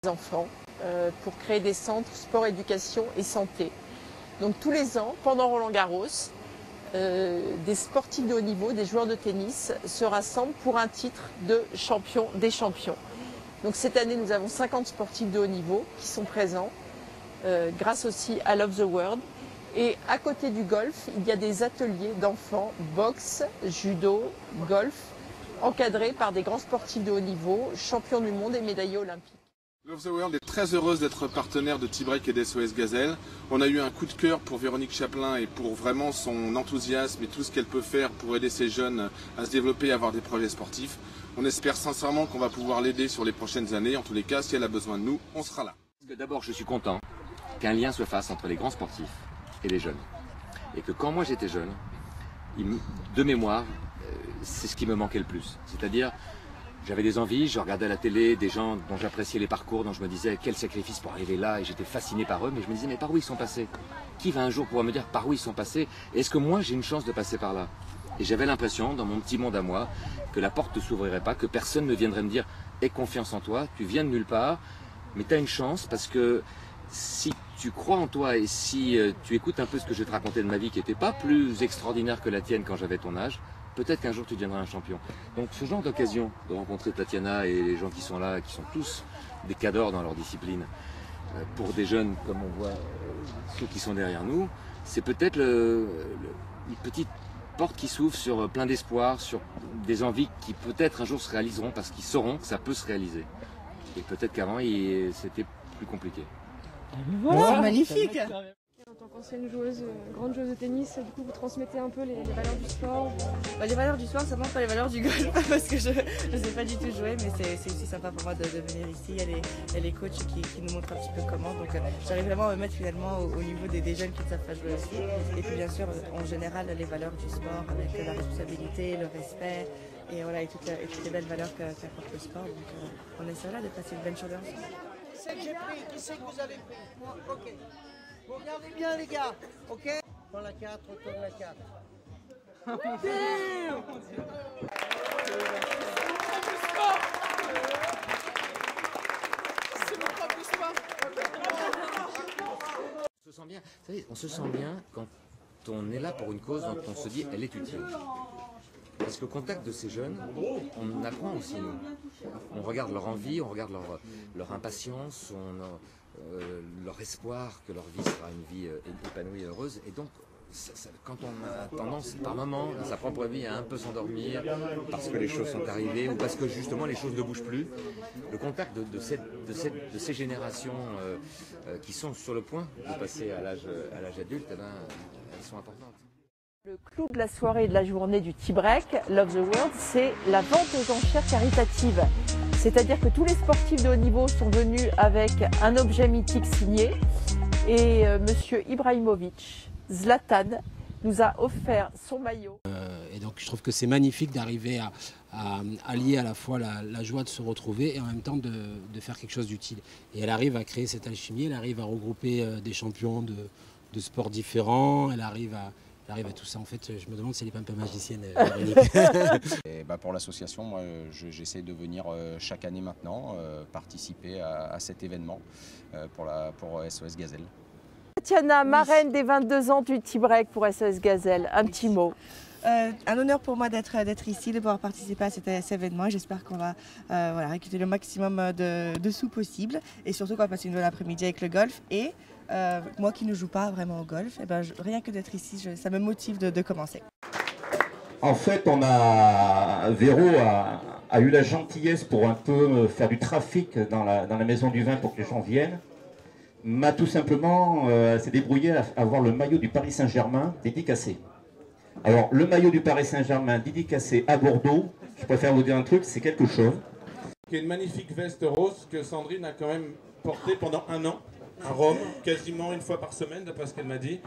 enfants pour créer des centres sport, éducation et santé. Donc tous les ans, pendant Roland-Garros, des sportifs de haut niveau, des joueurs de tennis se rassemblent pour un titre de champion des champions. Donc cette année, nous avons 50 sportifs de haut niveau qui sont présents, grâce aussi à Love the World. Et à côté du golf, il y a des ateliers d'enfants, boxe, judo, golf, encadrés par des grands sportifs de haut niveau, champions du monde et médaillés olympiques. Love the World est très heureuse d'être partenaire de T-Break et d'SOS Gazelle. On a eu un coup de cœur pour Véronique Chaplin et pour vraiment son enthousiasme et tout ce qu'elle peut faire pour aider ces jeunes à se développer et à avoir des projets sportifs. On espère sincèrement qu'on va pouvoir l'aider sur les prochaines années. En tous les cas, si elle a besoin de nous, on sera là. D'abord, je suis content qu'un lien se fasse entre les grands sportifs et les jeunes. Et que quand moi j'étais jeune, de mémoire, c'est ce qui me manquait le plus. C'est-à-dire, j'avais des envies, je regardais à la télé des gens dont j'appréciais les parcours, dont je me disais quel sacrifice pour arriver là, et j'étais fasciné par eux, mais je me disais mais par où ils sont passés? Qui va un jour pouvoir me dire par où ils sont passés? Et est-ce que moi j'ai une chance de passer par là? Et j'avais l'impression, dans mon petit monde à moi, que la porte ne s'ouvrirait pas, que personne ne viendrait me dire aie confiance en toi, tu viens de nulle part, mais tu as une chance parce que si tu crois en toi et si tu écoutes un peu ce que je vais te raconter de ma vie qui n'était pas plus extraordinaire que la tienne quand j'avais ton âge, peut-être qu'un jour tu deviendras un champion. Donc ce genre d'occasion de rencontrer Tatiana et les gens qui sont là, qui sont tous des cadors dans leur discipline, pour des jeunes comme on voit ceux qui sont derrière nous, c'est peut-être une petite porte qui s'ouvre sur plein d'espoir, sur des envies qui peut-être un jour se réaliseront parce qu'ils sauront que ça peut se réaliser. Et peut-être qu'avant c'était plus compliqué. Voilà, c'est magnifique. En tant qu'ancienne joueuse, grande joueuse de tennis, du coup vous transmettez un peu les valeurs du sport? Les valeurs du sport, ça manque pas les valeurs du golf parce que je ne sais pas du tout jouer, mais c'est aussi sympa pour moi de venir ici. Il y a les coachs qui nous montrent un petit peu comment, donc j'arrive vraiment à me mettre finalement au niveau des jeunes qui ne savent pas jouer aussi. Et puis bien sûr, en général, les valeurs du sport avec la responsabilité, le respect et voilà, et toutes les belles valeurs qu'apporte le sport. Donc on essaie là de passer une bonne journée ensemble. Qui c'est que j'ai pris? Qui c'est que vous avez pris? Moi, ok. Vous regardez bien les gars, ok? Dans la 4, retourne la 4. On se sent bien, vous savez, on se sent bien quand on est là pour une cause dont on se dit elle est utile. Parce qu'au contact de ces jeunes, on apprend aussi nous. On regarde leur envie, on regarde leur impatience, leur espoir que leur vie sera une vie épanouie et heureuse. Et donc, quand on a tendance, par moments, dans sa propre vie, à un peu s'endormir, parce que les choses sont arrivées, ou parce que justement les choses ne bougent plus, le contact de ces générations qui sont sur le point de passer à l'âge adulte, eh ben, elles sont importantes. Le clou de la soirée et de la journée du T-Break, Love the World, c'est la vente aux enchères caritatives. C'est-à-dire que tous les sportifs de haut niveau sont venus avec un objet mythique signé et Monsieur Ibrahimovic, Zlatan, nous a offert son maillot. Et donc je trouve que c'est magnifique d'arriver à allier à la fois la joie de se retrouver et en même temps de faire quelque chose d'utile. Et elle arrive à créer cette alchimie, elle arrive à regrouper des champions de sports différents, elle arrive à tout ça. En fait, je me demande si elle n'est pas un peu magicienne, Véronique. Et pour l'association, moi, j'essaie de venir chaque année maintenant participer à cet événement pour SOS Gazelle. Tatiana, marraine des 22 ans du T-Break pour SOS Gazelle, un petit mot. Un honneur pour moi d'être ici, de pouvoir participer à cet événement. J'espère qu'on va récolter le maximum de sous possible et surtout qu'on va passer une bonne après-midi avec le golf. Et moi qui ne joue pas vraiment au golf, eh ben, rien que d'être ici, ça me motive de commencer. En fait, Véro a eu la gentillesse pour un peu faire du trafic dans la maison du vin pour que les gens viennent. M'a tout simplement s'est débrouillé à avoir le maillot du Paris Saint-Germain dédicacé. Alors, le maillot du Paris Saint-Germain dédicacé à Bordeaux, je préfère vous dire un truc, c'est quelque chose. Il y a une magnifique veste rose que Sandrine a quand même portée pendant 1 an à Rome, quasiment une fois par semaine, d'après ce qu'elle m'a dit.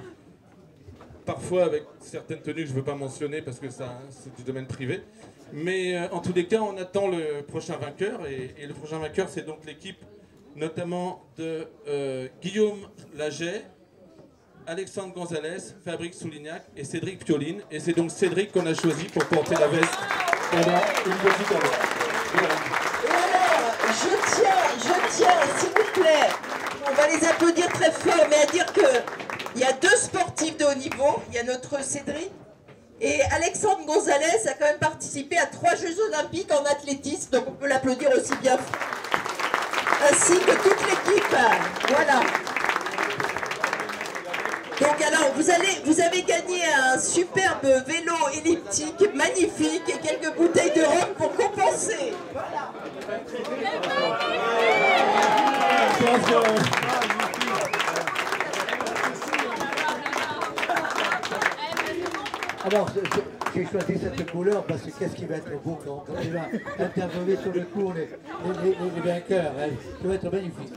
Parfois avec certaines tenues que je ne veux pas mentionner parce que c'est du domaine privé. Mais en tous les cas, on attend le prochain vainqueur. Et le prochain vainqueur, c'est donc l'équipe notamment de Guillaume Laget, Alexandre Gonzalez, Fabrice Soulignac et Cédric Pioline. Et c'est donc Cédric qu'on a choisi pour porter la veste pendant une petite année. Voilà. Je tiens, s'il vous plaît, on va les applaudir très fort, mais à dire qu'il y a 2 sportifs de haut niveau. Il y a notre Cédric et Alexandre Gonzalez a quand même participé à 3 Jeux Olympiques en athlétisme, donc on peut l'applaudir aussi bien, ainsi que toute l'équipe. Voilà. Donc alors, vous avez gagné un superbe vélo elliptique magnifique et quelques bouteilles de rhum pour compenser. Voilà. Alors, j'ai choisi cette couleur parce que qu'est-ce qui va être beau quand il va intervenir sur le cours les vainqueurs. Hein. Ça va être magnifique.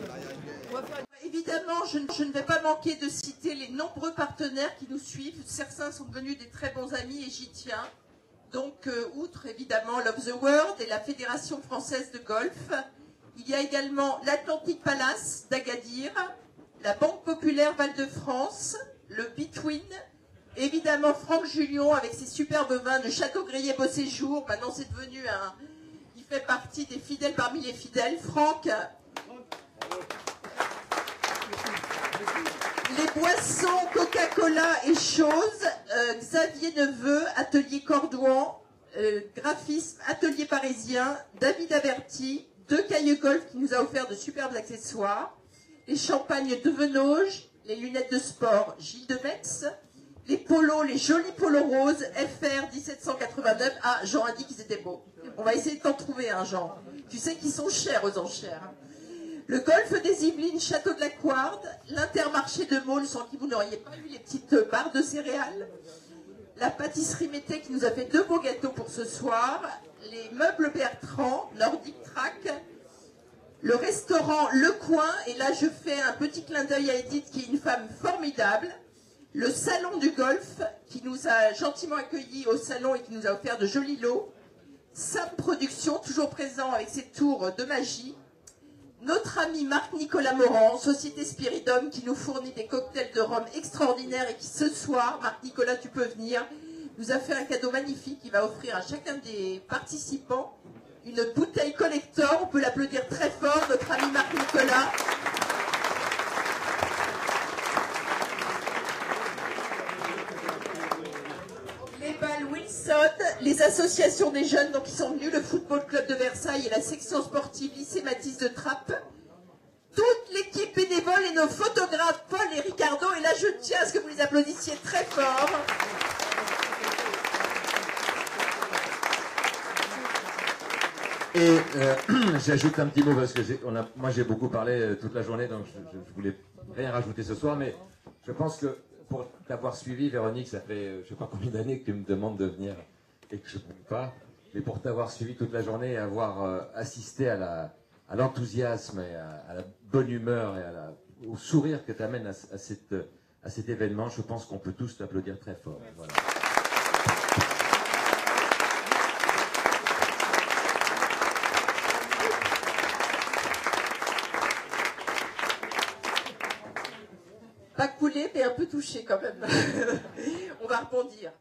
Évidemment, je ne vais pas manquer de citer les nombreux partenaires qui nous suivent. Certains sont devenus des très bons amis et j'y tiens. Donc, outre évidemment Love the World et la Fédération française de golf, il y a également l'Atlantic Palace d'Agadir, la Banque Populaire Val-de-France, le Between, évidemment Franck Julion avec ses superbes vins de Château-Grillé Beau Séjour. Maintenant, c'est devenu un... Il fait partie des fidèles parmi les fidèles. Franck... Les boissons Coca-Cola et choses, Xavier Neveu, Atelier Cordouan, graphisme, Atelier Parisien, David Averti, De Cailleux Golf qui nous a offert de superbes accessoires, les champagnes de Venoge, les lunettes de sport Gilles de Metz, les polos, les jolis polos roses FR 1789. Ah, Jean a dit qu'ils étaient beaux. On va essayer de t'en trouver un, Jean. Tu sais qu'ils sont chers aux enchères. Le golfe des Yvelines, Château de la Couarde, l'Intermarché de Maule, sans qui vous n'auriez pas eu les petites barres de céréales, la pâtisserie Mété qui nous a fait 2 beaux gâteaux pour ce soir, les meubles Bertrand, Nordic Track, le restaurant Le Coin, et là je fais un petit clin d'œil à Edith qui est une femme formidable, le salon du golf qui nous a gentiment accueillis au salon et qui nous a offert de jolis lots, Sam Productions, toujours présent avec ses tours de magie, notre ami Marc-Nicolas Morand, Société Spiridum, qui nous fournit des cocktails de rhum extraordinaires et qui ce soir, Marc-Nicolas, tu peux venir, nous a fait un cadeau magnifique. Il va offrir à chacun des participants une bouteille collector. On peut l'applaudir très fort, notre ami Marc-Nicolas. Les balles Wilson, les associations des jeunes donc, qui sont venus, le Football Club de Versailles et la section sportive lycée Mathis de Trappes, toute l'équipe bénévole et nos photographes Paul et Ricardo, et là je tiens à ce que vous les applaudissiez très fort. Et j'ajoute un petit mot parce que moi j'ai beaucoup parlé toute la journée, donc je voulais rien rajouter ce soir, mais je pense que pour t'avoir suivi, Véronique, ça fait je ne sais pas combien d'années que tu me demandes de venir et que je ne peux pas, mais pour t'avoir suivi toute la journée et avoir assisté à l'enthousiasme et à la bonne humeur et au sourire que tu amènes à cet événement, je pense qu'on peut tous t'applaudir très fort. Voilà. Pas coulé, mais un peu touché quand même. On va rebondir.